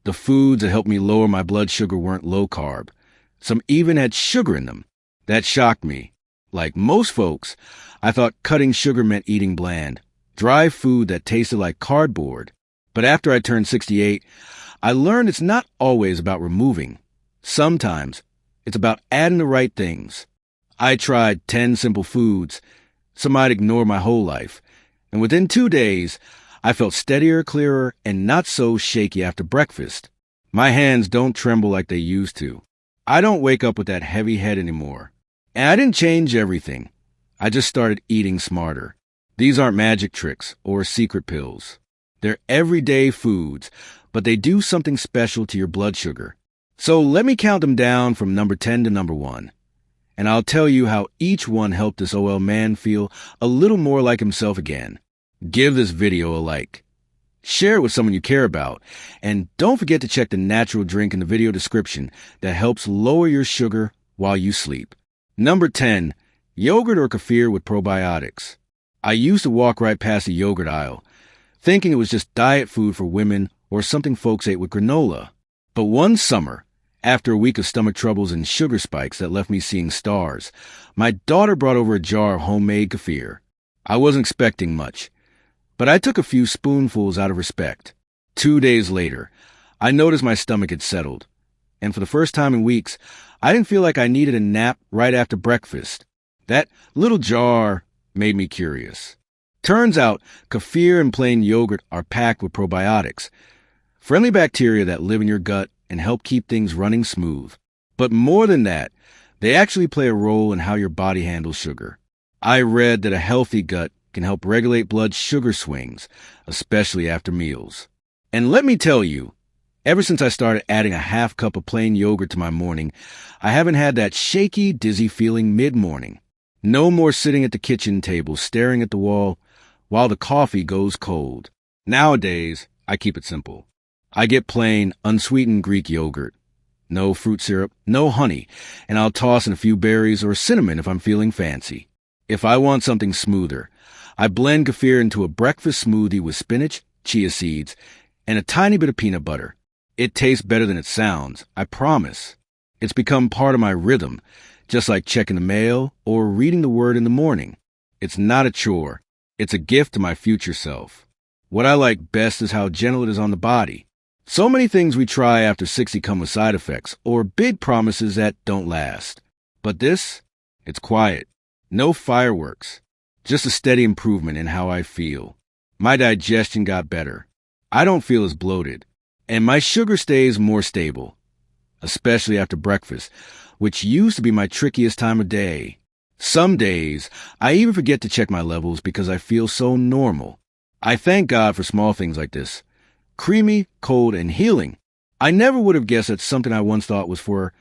The foods that helped me lower my blood sugar weren't low carb. Some even had sugar in them. That shocked me. Like most folks, I thought cutting sugar meant eating bland, dry food that tasted like cardboard. But after I turned 68, I learned it's not always about removing. Sometimes it's about adding the right things. I tried 10 simple foods. Some I'd ignore my whole life. And within 2 days, I felt steadier, clearer, and not so shaky after breakfast. My hands don't tremble like they used to. I don't wake up with that heavy head anymore. And I didn't change everything. I just started eating smarter. These aren't magic tricks or secret pills. They're everyday foods, but they do something special to your blood sugar. So let me count them down from number 10 to number 1. And I'll tell you how each one helped this OL man feel a little more like himself again. Give this video a like. Share it with someone you care about. And don't forget to check the natural drink in the video description that helps lower your sugar while you sleep. Number 10, yogurt or kefir with probiotics. I used to walk right past the yogurt aisle, thinking it was just diet food for women or something folks ate with granola. But one summer, after a week of stomach troubles and sugar spikes that left me seeing stars, my daughter brought over a jar of homemade kefir. I wasn't expecting much, but I took a few spoonfuls out of respect. 2 days later, I noticed my stomach had settled, and for the first time in weeks, I didn't feel like I needed a nap right after breakfast. That little jar made me curious. Turns out, kefir and plain yogurt are packed with probiotics, friendly bacteria that live in your gut and help keep things running smooth. But more than that, they actually play a role in how your body handles sugar. I read that a healthy gut can help regulate blood sugar swings, especially after meals. And let me tell you, ever since I started adding a half cup of plain yogurt to my morning, I haven't had that shaky, dizzy feeling mid-morning. No more sitting at the kitchen table staring at the wall while the coffee goes cold. Nowadays, I keep it simple. I get plain, unsweetened Greek yogurt. No fruit syrup, no honey, and I'll toss in a few berries or cinnamon if I'm feeling fancy. If I want something smoother, I blend kefir into a breakfast smoothie with spinach, chia seeds, and a tiny bit of peanut butter. It tastes better than it sounds, I promise. It's become part of my rhythm, just like checking the mail or reading the Word in the morning. It's not a chore. It's a gift to my future self. What I like best is how gentle it is on the body. So many things we try after 60 come with side effects or big promises that don't last. But this, it's quiet. No fireworks. Just a steady improvement in how I feel. My digestion got better. I don't feel as bloated. And my sugar stays more stable. Especially after breakfast, which used to be my trickiest time of day. Some days, I even forget to check my levels because I feel so normal. I thank God for small things like this. Creamy, cold, and healing. I never would have guessed that something I once thought was for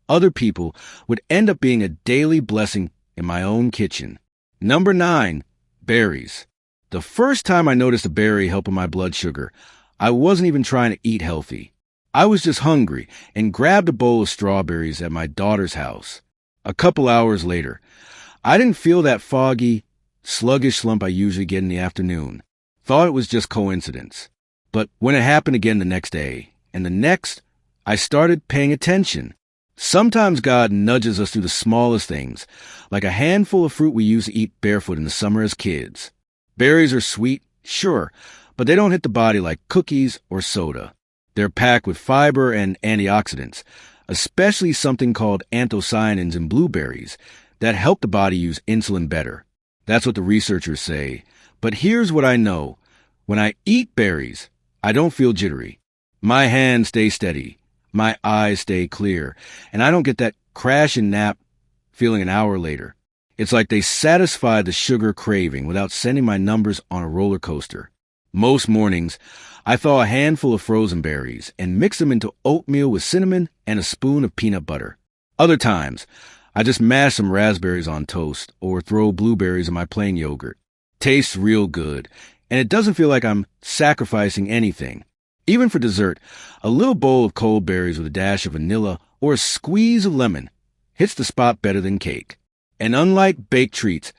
other people would end up being a daily blessing in my own kitchen. Number 9, berries. The first time I noticed a berry helping my blood sugar, I wasn't even trying to eat healthy. I was just hungry and grabbed a bowl of strawberries at my daughter's house. A couple hours later, I didn't feel that foggy, sluggish slump I usually get in the afternoon. Thought it was just coincidence. But when it happened again the next day, and the next, I started paying attention. Sometimes God nudges us through the smallest things, like a handful of fruit we used to eat barefoot in the summer as kids. Berries are sweet, sure, but they don't hit the body like cookies or soda. They're packed with fiber and antioxidants, especially something called anthocyanins in blueberries that help the body use insulin better. That's what the researchers say. But here's what I know. When I eat berries, I don't feel jittery. My hands stay steady. My eyes stay clear. And I don't get that crash and nap feeling an hour later. It's like they satisfy the sugar craving without sending my numbers on a roller coaster. Most mornings, I thaw a handful of frozen berries and mix them into oatmeal with cinnamon and a spoon of peanut butter. Other times, I just mash some raspberries on toast or throw blueberries in my plain yogurt. Tastes real good, and it doesn't feel like I'm sacrificing anything. Even for dessert, a little bowl of cold berries with a dash of vanilla or a squeeze of lemon hits the spot better than cake. And unlike baked treats,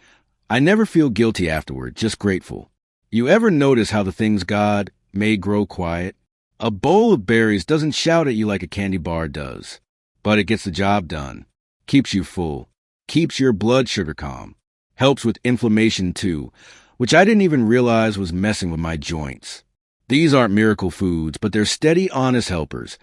I never feel guilty afterward, just grateful. You ever notice how the things God made grow quiet? A bowl of berries doesn't shout at you like a candy bar does, but it gets the job done. Keeps you full, keeps your blood sugar calm, helps with inflammation too, which I didn't even realize was messing with my joints. These aren't miracle foods, but they're steady, honest helpers.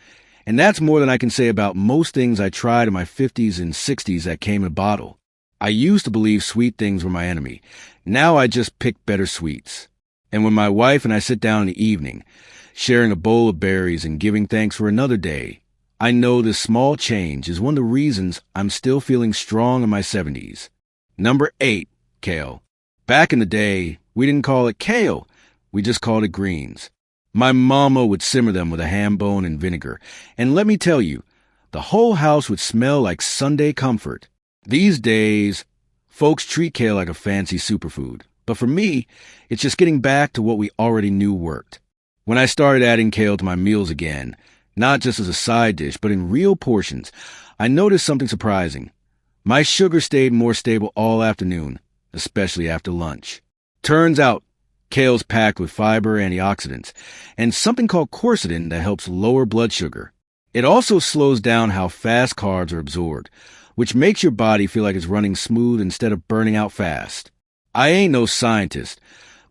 And that's more than I can say about most things I tried in my 50s and 60s that came in a bottle. I used to believe sweet things were my enemy. Now I just pick better sweets. And when my wife and I sit down in the evening, sharing a bowl of berries and giving thanks for another day, I know this small change is one of the reasons I'm still feeling strong in my 70s. Number 8, kale. Back in the day, we didn't call it kale. We just called it greens. My mama would simmer them with a ham bone and vinegar, and let me tell you, the whole house would smell like Sunday comfort. These days, folks treat kale like a fancy superfood, but for me, it's just getting back to what we already knew worked. When I started adding kale to my meals again, not just as a side dish, but in real portions, I noticed something surprising. My sugar stayed more stable all afternoon, especially after lunch. Turns out, kale's packed with fiber, antioxidants, and something called quercetin that helps lower blood sugar. It also slows down how fast carbs are absorbed, which makes your body feel like it's running smooth instead of burning out fast. I ain't no scientist,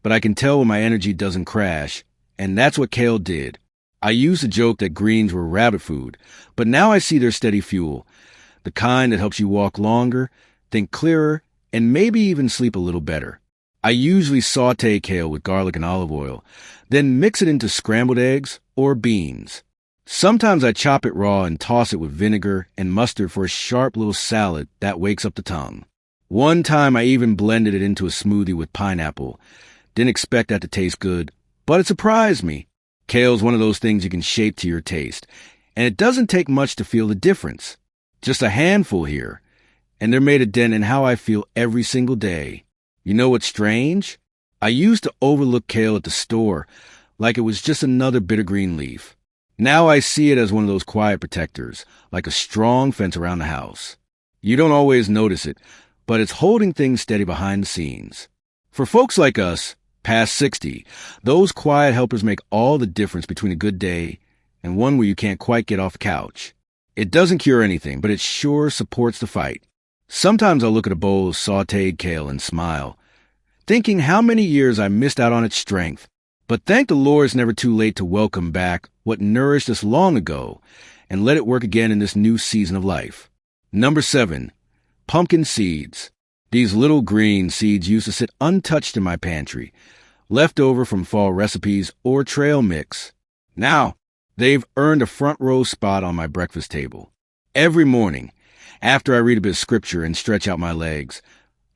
but I can tell when my energy doesn't crash, and that's what kale did. I used to joke that greens were rabbit food, but now I see they're steady fuel, the kind that helps you walk longer, think clearer, and maybe even sleep a little better. I usually saute kale with garlic and olive oil, then mix it into scrambled eggs or beans. Sometimes I chop it raw and toss it with vinegar and mustard for a sharp little salad that wakes up the tongue. One time I even blended it into a smoothie with pineapple. Didn't expect that to taste good, but it surprised me. Kale's one of those things you can shape to your taste, and it doesn't take much to feel the difference. Just a handful here, and they're made a dent in how I feel every single day. You know what's strange? I used to overlook kale at the store like it was just another bitter green leaf. Now I see it as one of those quiet protectors, like a strong fence around the house. You don't always notice it, but it's holding things steady behind the scenes. For folks like us, past 60, those quiet helpers make all the difference between a good day and one where you can't quite get off the couch. It doesn't cure anything, but it sure supports the fight. Sometimes I'll look at a bowl of sautéed kale and smile, thinking how many years I missed out on its strength. But thank the Lord it's never too late to welcome back what nourished us long ago and let it work again in this new season of life. Number 7, pumpkin seeds. These little green seeds used to sit untouched in my pantry, left over from fall recipes or trail mix. Now, they've earned a front row spot on my breakfast table. Every morning, after I read a bit of scripture and stretch out my legs,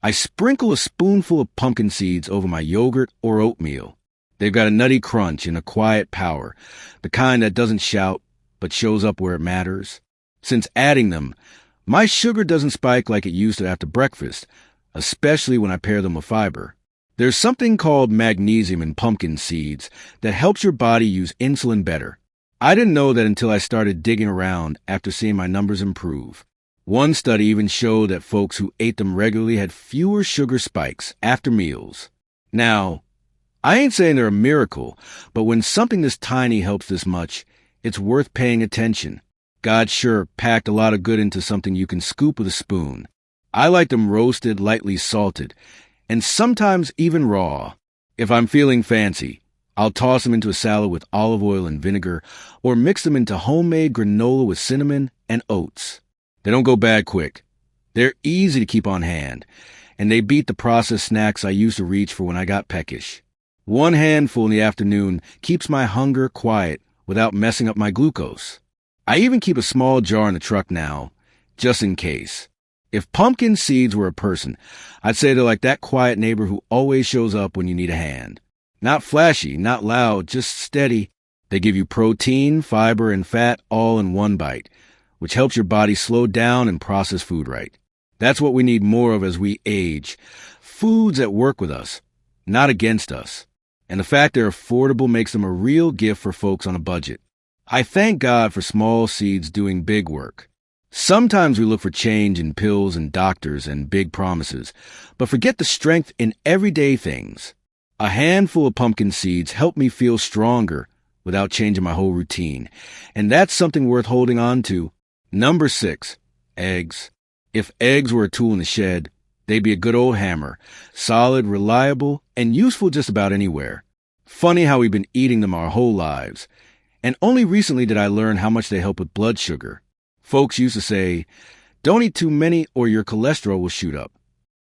I sprinkle a spoonful of pumpkin seeds over my yogurt or oatmeal. They've got a nutty crunch and a quiet power, the kind that doesn't shout but shows up where it matters. Since adding them, my sugar doesn't spike like it used to after breakfast, especially when I pair them with fiber. There's something called magnesium in pumpkin seeds that helps your body use insulin better. I didn't know that until I started digging around after seeing my numbers improve. One study even showed that folks who ate them regularly had fewer sugar spikes after meals. Now, I ain't saying they're a miracle, but when something this tiny helps this much, it's worth paying attention. God sure packed a lot of good into something you can scoop with a spoon. I like them roasted, lightly salted, and sometimes even raw. If I'm feeling fancy, I'll toss them into a salad with olive oil and vinegar, or mix them into homemade granola with cinnamon and oats. They don't go bad quick. They're easy to keep on hand, and they beat the processed snacks I used to reach for when I got peckish. One handful in the afternoon keeps my hunger quiet without messing up my glucose. I even keep a small jar in the truck now, just in case. If pumpkin seeds were a person, I'd say they're like that quiet neighbor who always shows up when you need a hand. Not flashy, not loud, just steady. They give you protein, fiber, and fat all in one bite, which helps your body slow down and process food right. That's what we need more of as we age. Foods that work with us, not against us. And the fact they're affordable makes them a real gift for folks on a budget. I thank God for small seeds doing big work. Sometimes we look for change in pills and doctors and big promises, but forget the strength in everyday things. A handful of pumpkin seeds help me feel stronger without changing my whole routine. And that's something worth holding on to. Number 6, eggs. If eggs were a tool in the shed, they'd be a good old hammer, solid, reliable, and useful just about anywhere. Funny how we've been eating them our whole lives. And only recently did I learn how much they help with blood sugar. Folks used to say, don't eat too many or your cholesterol will shoot up.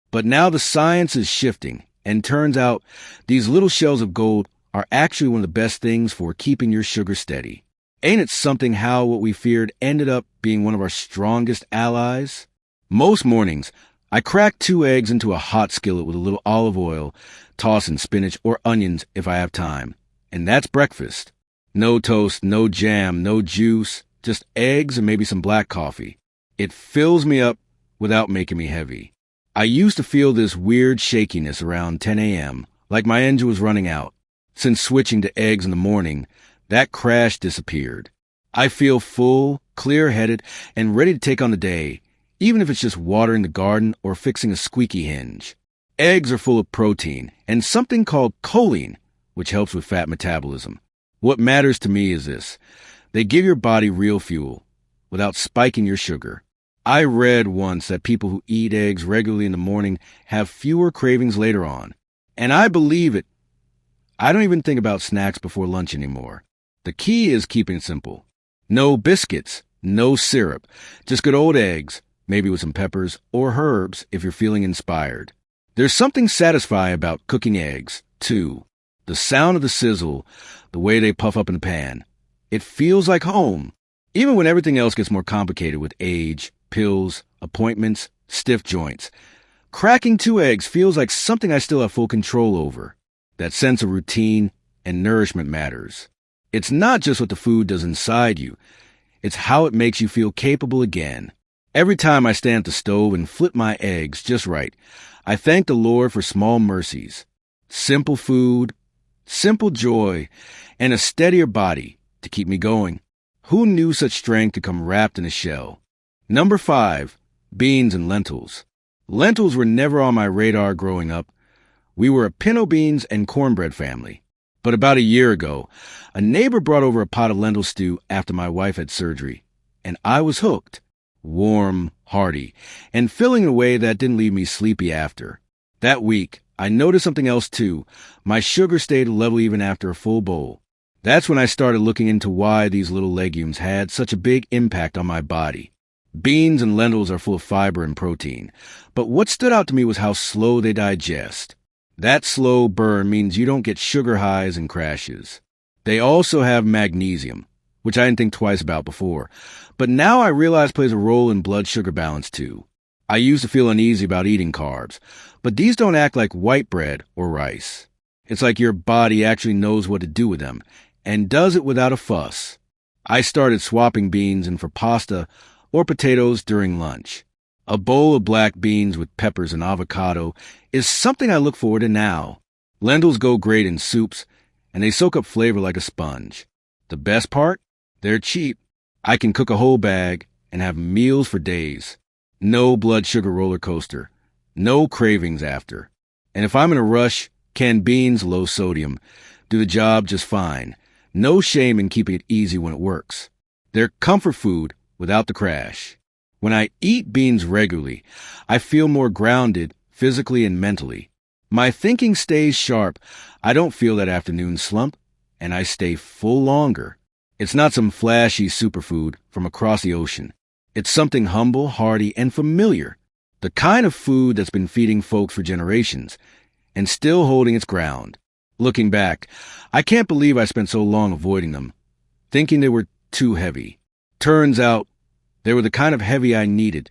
But now the science is shifting, and turns out these little shells of gold are actually one of the best things for keeping your sugar steady. Ain't it something how what we feared ended up being one of our strongest allies? Most mornings, I crack 2 eggs into a hot skillet with a little olive oil, toss in spinach or onions if I have time. And that's breakfast. No toast, no jam, no juice, just eggs and maybe some black coffee. It fills me up without making me heavy. I used to feel this weird shakiness around 10 a.m., like my engine was running out. Since switching to eggs in the morning, that crash disappeared. I feel full, clear-headed, and ready to take on the day, even if it's just watering the garden or fixing a squeaky hinge. Eggs are full of protein and something called choline, which helps with fat metabolism. What matters to me is this. They give your body real fuel without spiking your sugar. I read once that people who eat eggs regularly in the morning have fewer cravings later on. And I believe it. I don't even think about snacks before lunch anymore. The key is keeping it simple. No biscuits, no syrup, just good old eggs, maybe with some peppers or herbs if you're feeling inspired. There's something satisfying about cooking eggs, too. The sound of the sizzle, the way they puff up in the pan. It feels like home, even when everything else gets more complicated with age, pills, appointments, stiff joints. Cracking 2 eggs feels like something I still have full control over. That sense of routine and nourishment matters. It's not just what the food does inside you. It's how it makes you feel capable again. Every time I stand at the stove and flip my eggs just right, I thank the Lord for small mercies. Simple food, simple joy, and a steadier body to keep me going. Who knew such strength could come wrapped in a shell? Number 5, beans and lentils. Lentils were never on my radar growing up. We were a pinto beans and cornbread family. But about a year ago, a neighbor brought over a pot of lentil stew after my wife had surgery, and I was hooked. Warm, hearty, and filling in a way that didn't leave me sleepy after. That week, I noticed something else too. My sugar stayed level even after a full bowl. That's when I started looking into why these little legumes had such a big impact on my body. Beans and lentils are full of fiber and protein, but what stood out to me was how slow they digest. That slow burn means you don't get sugar highs and crashes. They also have magnesium, which I didn't think twice about before, but now I realize plays a role in blood sugar balance too. I used to feel uneasy about eating carbs, but these don't act like white bread or rice. It's like your body actually knows what to do with them, and does it without a fuss. I started swapping beans in for pasta or potatoes during lunch. A bowl of black beans with peppers and avocado is something I look forward to now. Lentils go great in soups, and they soak up flavor like a sponge. The best part? They're cheap. I can cook a whole bag and have meals for days. No blood sugar roller coaster. No cravings after. And if I'm in a rush, canned beans, low sodium, do the job just fine. No shame in keeping it easy when it works. They're comfort food without the crash. When I eat beans regularly, I feel more grounded physically and mentally. My thinking stays sharp. I don't feel that afternoon slump, and I stay full longer. It's not some flashy superfood from across the ocean. It's something humble, hearty, and familiar. The kind of food that's been feeding folks for generations and still holding its ground. Looking back, I can't believe I spent so long avoiding them, thinking they were too heavy. Turns out, they were the kind of heavy I needed,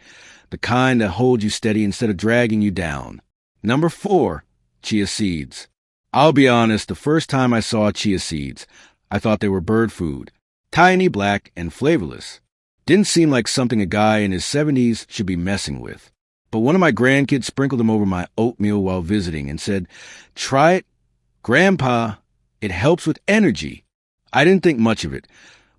the kind that hold you steady instead of dragging you down. Number 4, chia seeds. I'll be honest, the first time I saw chia seeds, I thought they were bird food. Tiny, black, and flavorless. Didn't seem like something a guy in his 70s should be messing with. But one of my grandkids sprinkled them over my oatmeal while visiting and said, "Try it, Grandpa. It helps with energy." I didn't think much of it.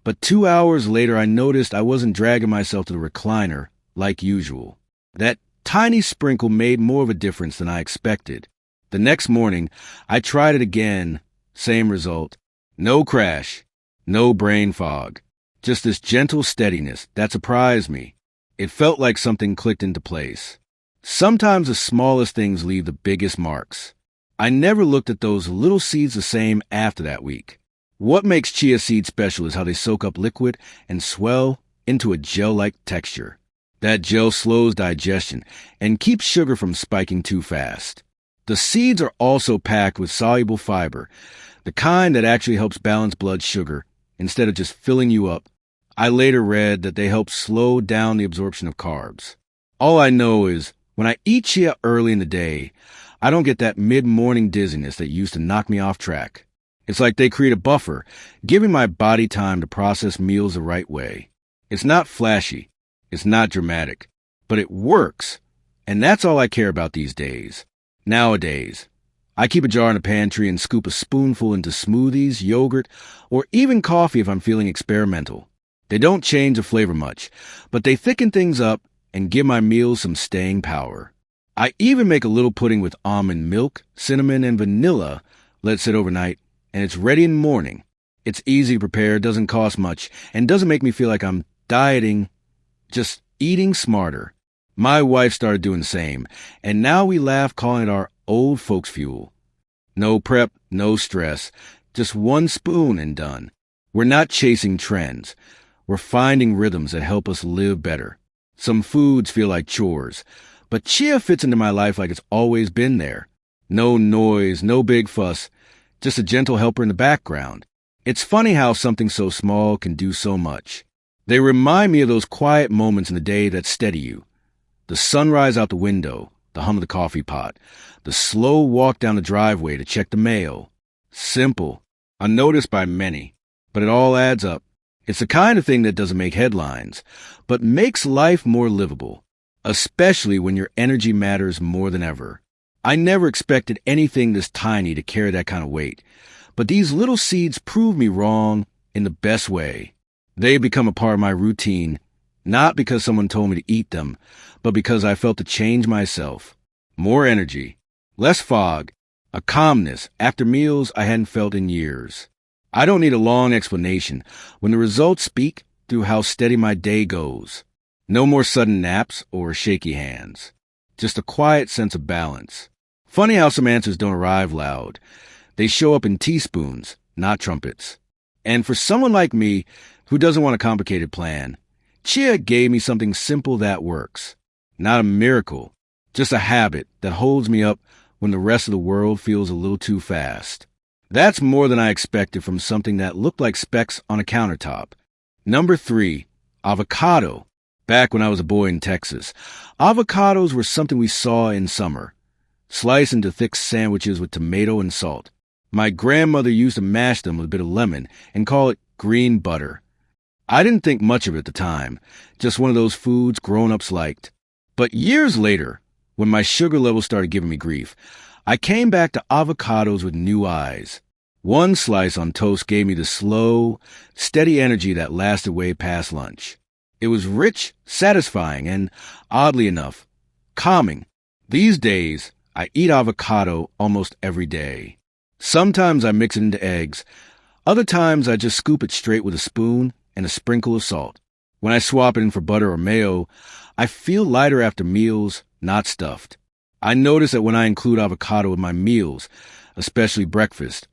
But 2 hours later, I noticed I wasn't dragging myself to the recliner like usual. That tiny sprinkle made more of a difference than I expected. The next morning, I tried it again. Same result. No crash. No brain fog. Just this gentle steadiness that surprised me. It felt like something clicked into place. Sometimes the smallest things leave the biggest marks. I never looked at those little seeds the same after that week. What makes chia seeds special is how they soak up liquid and swell into a gel-like texture. That gel slows digestion and keeps sugar from spiking too fast. The seeds are also packed with soluble fiber, the kind that actually helps balance blood sugar instead of just filling you up. I later read that they help slow down the absorption of carbs. All I know is when I eat chia early in the day, I don't get that mid-morning dizziness that used to knock me off track. It's like they create a buffer, giving my body time to process meals the right way. It's not flashy, it's not dramatic, but it works, and that's all I care about these days. Nowadays, I keep a jar in the pantry and scoop a spoonful into smoothies, yogurt, or even coffee if I'm feeling experimental. They don't change the flavor much, but they thicken things up and give my meals some staying power. I even make a little pudding with almond milk, cinnamon, and vanilla, let it sit overnight, and it's ready in the morning. It's easy to prepare, doesn't cost much, and doesn't make me feel like I'm dieting, just eating smarter. My wife started doing the same, and now we laugh calling it our old folks fuel. No prep, no stress, just one spoon and done. We're not chasing trends. We're finding rhythms that help us live better. Some foods feel like chores, but chia fits into my life like it's always been there. No noise, no big fuss, just a gentle helper in the background. It's funny how something so small can do so much. They remind me of those quiet moments in the day that steady you. The sunrise out the window, the hum of the coffee pot, the slow walk down the driveway to check the mail. Simple, unnoticed by many, but it all adds up. It's the kind of thing that doesn't make headlines, but makes life more livable, especially when your energy matters more than ever. I never expected anything this tiny to carry that kind of weight, but these little seeds prove me wrong in the best way. They become a part of my routine, not because someone told me to eat them, but because I felt a change myself. More energy, less fog, a calmness after meals I hadn't felt in years. I don't need a long explanation when the results speak through how steady my day goes. No more sudden naps or shaky hands. Just a quiet sense of balance. Funny how some answers don't arrive loud. They show up in teaspoons, not trumpets. And for someone like me who doesn't want a complicated plan, Chia gave me something simple that works. Not a miracle, just a habit that holds me up when the rest of the world feels a little too fast. That's more than I expected from something that looked like specks on a countertop. Number 3, avocado. Back when I was a boy in Texas, avocados were something we saw in summer. Sliced into thick sandwiches with tomato and salt. My grandmother used to mash them with a bit of lemon and call it green butter. I didn't think much of it at the time, just one of those foods grown-ups liked. But years later, when my sugar levels started giving me grief, I came back to avocados with new eyes. One slice on toast gave me the slow, steady energy that lasted way past lunch. It was rich, satisfying, and, oddly enough, calming. These days, I eat avocado almost every day. Sometimes I mix it into eggs. Other times I just scoop it straight with a spoon and a sprinkle of salt. When I swap it in for butter or mayo, I feel lighter after meals, not stuffed. I notice that when I include avocado in my meals, especially breakfast,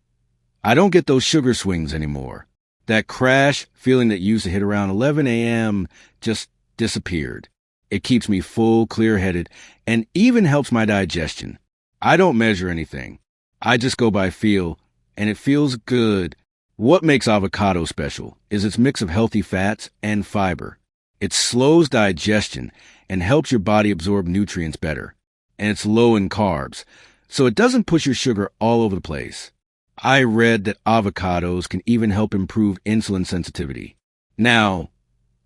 I don't get those sugar swings anymore. That crash feeling that used to hit around 11 a.m. just disappeared. It keeps me full, clear-headed, and even helps my digestion. I don't measure anything. I just go by feel, and it feels good. What makes avocado special is its mix of healthy fats and fiber. It slows digestion and helps your body absorb nutrients better. And it's low in carbs, so it doesn't push your sugar all over the place. I read that avocados can even help improve insulin sensitivity. Now,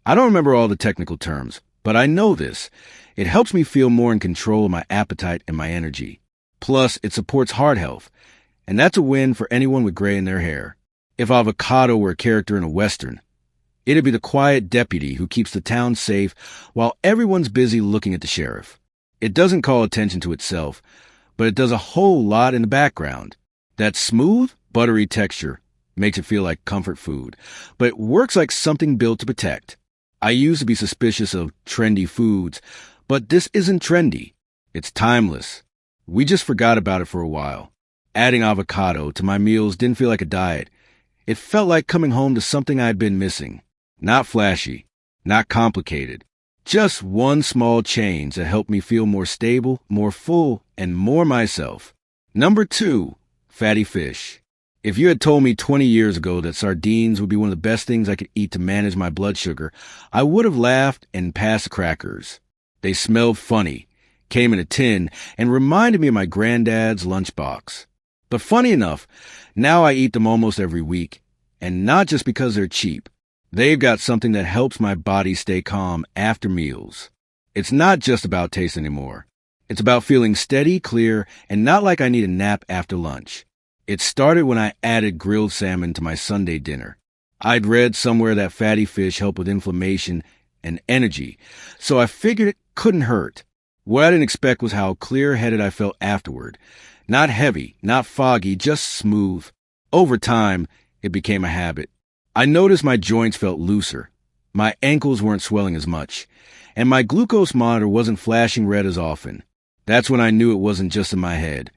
I don't remember all the technical terms, but I know this. It helps me feel more in control of my appetite and my energy. Plus, it supports heart health, and that's a win for anyone with gray in their hair. If avocado were a character in a Western, it'd be the quiet deputy who keeps the town safe while everyone's busy looking at the sheriff. It doesn't call attention to itself, but it does a whole lot in the background. That smooth, buttery texture, makes it feel like comfort food, but it works like something built to protect. I used to be suspicious of trendy foods, but this isn't trendy. It's timeless. We just forgot about it for a while. Adding avocado to my meals didn't feel like a diet. It felt like coming home to something I'd been missing. Not flashy, not complicated. Just one small change that helped me feel more stable, more full, and more myself. Number 2, fatty fish. If you had told me 20 years ago that sardines would be one of the best things I could eat to manage my blood sugar, I would have laughed and passed the crackers. They smelled funny, came in a tin, and reminded me of my granddad's lunchbox. But funny enough, now I eat them almost every week, and not just because they're cheap. They've got something that helps my body stay calm after meals. It's not just about taste anymore. It's about feeling steady, clear, and not like I need a nap after lunch. It started when I added grilled salmon to my Sunday dinner. I'd read somewhere that fatty fish help with inflammation and energy, so I figured it couldn't hurt. What I didn't expect was how clear-headed I felt afterward. Not heavy, not foggy, just smooth. Over time, it became a habit. I noticed my joints felt looser. My ankles weren't swelling as much, and my glucose monitor wasn't flashing red as often. That's when I knew it wasn't just in my head.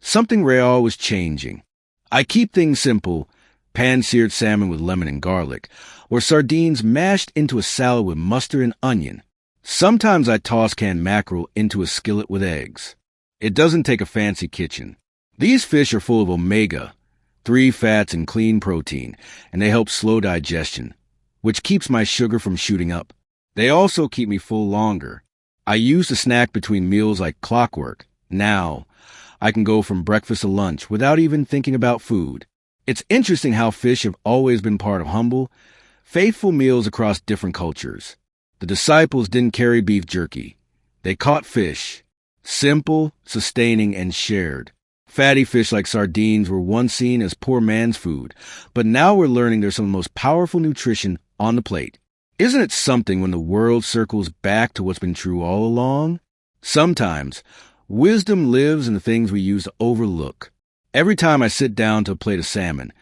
Something real was changing. I keep things simple, pan-seared salmon with lemon and garlic, or sardines mashed into a salad with mustard and onion. Sometimes I toss canned mackerel into a skillet with eggs. It doesn't take a fancy kitchen. These fish are full of omega-3 fats and clean protein, and they help slow digestion, which keeps my sugar from shooting up. They also keep me full longer. I used to snack between meals like clockwork. Now, I can go from breakfast to lunch without even thinking about food. It's interesting how fish have always been part of humble, faithful meals across different cultures. The disciples didn't carry beef jerky. They caught fish. Simple, sustaining, and shared. Fatty fish like sardines were once seen as poor man's food, but now we're learning they're some of the most powerful nutrition on the plate. Isn't it something when the world circles back to what's been true all along? Sometimes, wisdom lives in the things we used to overlook. Every time I sit down to a plate of salmon,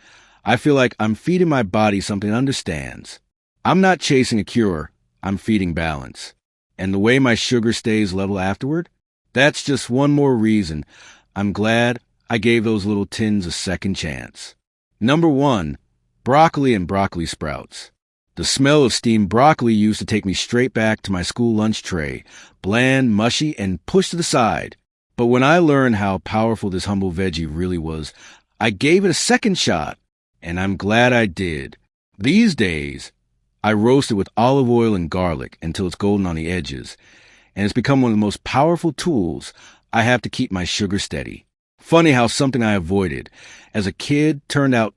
I feel like I'm feeding my body something it understands. I'm not chasing a cure, I'm feeding balance. And the way my sugar stays level afterward? That's just one more reason I'm glad I gave those little tins a second chance. Number 1, broccoli and broccoli sprouts. The smell of steamed broccoli used to take me straight back to my school lunch tray, bland, mushy, and pushed to the side. But when I learned how powerful this humble veggie really was, I gave it a second shot, and I'm glad I did. These days, I roast it with olive oil and garlic until it's golden on the edges, and it's become one of the most powerful tools I have to keep my sugar steady. Funny how something I avoided as a kid turned out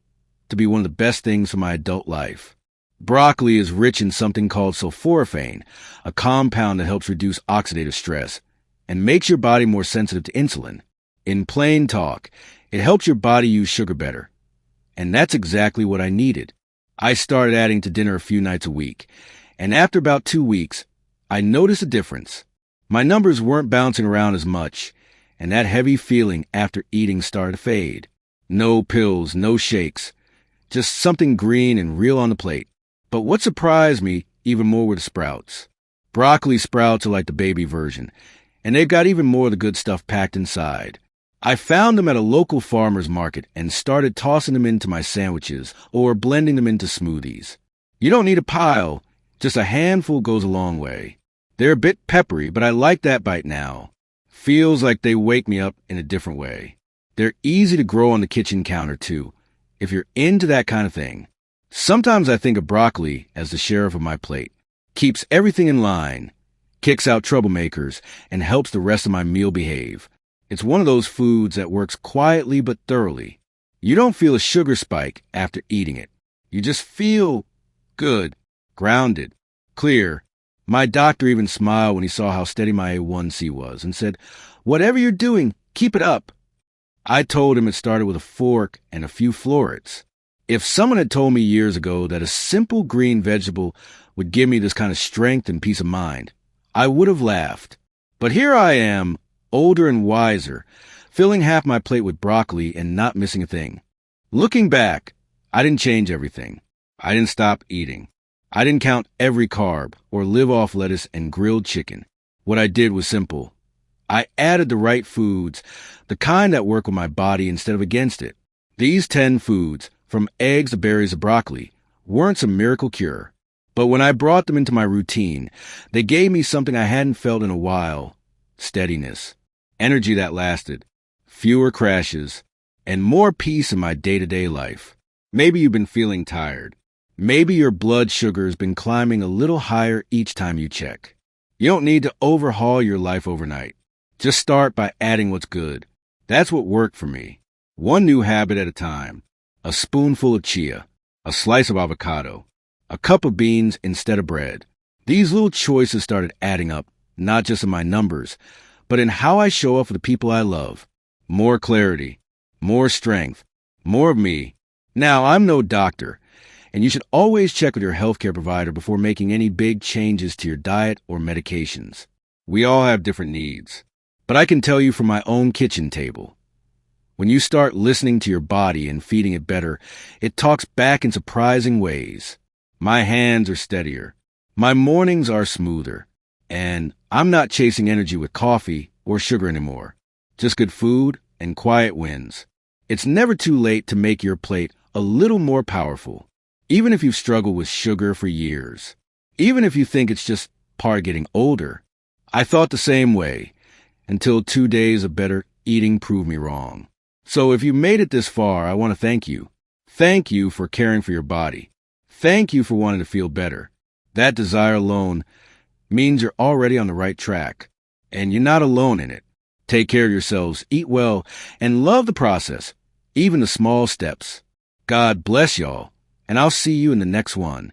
to be one of the best things for my adult life. Broccoli is rich in something called sulforaphane, a compound that helps reduce oxidative stress and makes your body more sensitive to insulin. In plain talk, it helps your body use sugar better. And that's exactly what I needed. I started adding to dinner a few nights a week, and after about 2 weeks, I noticed a difference. My numbers weren't bouncing around as much, and that heavy feeling after eating started to fade. No pills, no shakes, just something green and real on the plate. But what surprised me even more were the sprouts. Broccoli sprouts are like the baby version, and they've got even more of the good stuff packed inside. I found them at a local farmer's market and started tossing them into my sandwiches or blending them into smoothies. You don't need a pile, just a handful goes a long way. They're a bit peppery, but I like that bite now. Feels like they wake me up in a different way. They're easy to grow on the kitchen counter, too, if you're into that kind of thing. Sometimes I think of broccoli as the sheriff of my plate. Keeps everything in line, kicks out troublemakers, and helps the rest of my meal behave. It's one of those foods that works quietly but thoroughly. You don't feel a sugar spike after eating it. You just feel good, grounded, clear. My doctor even smiled when he saw how steady my A1C was and said, "Whatever you're doing, keep it up." I told him it started with a fork and a few florets. If someone had told me years ago that a simple green vegetable would give me this kind of strength and peace of mind, I would have laughed. But here I am, older and wiser, filling half my plate with broccoli and not missing a thing. Looking back, I didn't change everything. I didn't stop eating. I didn't count every carb or live off lettuce and grilled chicken. What I did was simple. I added the right foods, the kind that work with my body instead of against it. These 10 foods, from eggs to berries to broccoli, weren't some miracle cure. But when I brought them into my routine, they gave me something I hadn't felt in a while: steadiness, energy that lasted, fewer crashes, and more peace in my day-to-day life. Maybe you've been feeling tired. Maybe your blood sugar's been climbing a little higher each time you check. You don't need to overhaul your life overnight. Just start by adding what's good. That's what worked for me. One new habit at a time. A spoonful of chia, a slice of avocado, a cup of beans instead of bread. These little choices started adding up, not just in my numbers, but in how I show up for the people I love. More clarity, more strength, more of me. Now, I'm no doctor, and you should always check with your healthcare provider before making any big changes to your diet or medications. We all have different needs, but I can tell you from my own kitchen table. When you start listening to your body and feeding it better, it talks back in surprising ways. My hands are steadier. My mornings are smoother. And I'm not chasing energy with coffee or sugar anymore. Just good food and quiet wins. It's never too late to make your plate a little more powerful, even if you've struggled with sugar for years. Even if you think it's just part of getting older. I thought the same way, until 2 days of better eating proved me wrong. So if you made it this far, I want to thank you. Thank you for caring for your body. Thank you for wanting to feel better. That desire alone means you're already on the right track, and you're not alone in it. Take care of yourselves, eat well, and love the process, even the small steps. God bless y'all, and I'll see you in the next one.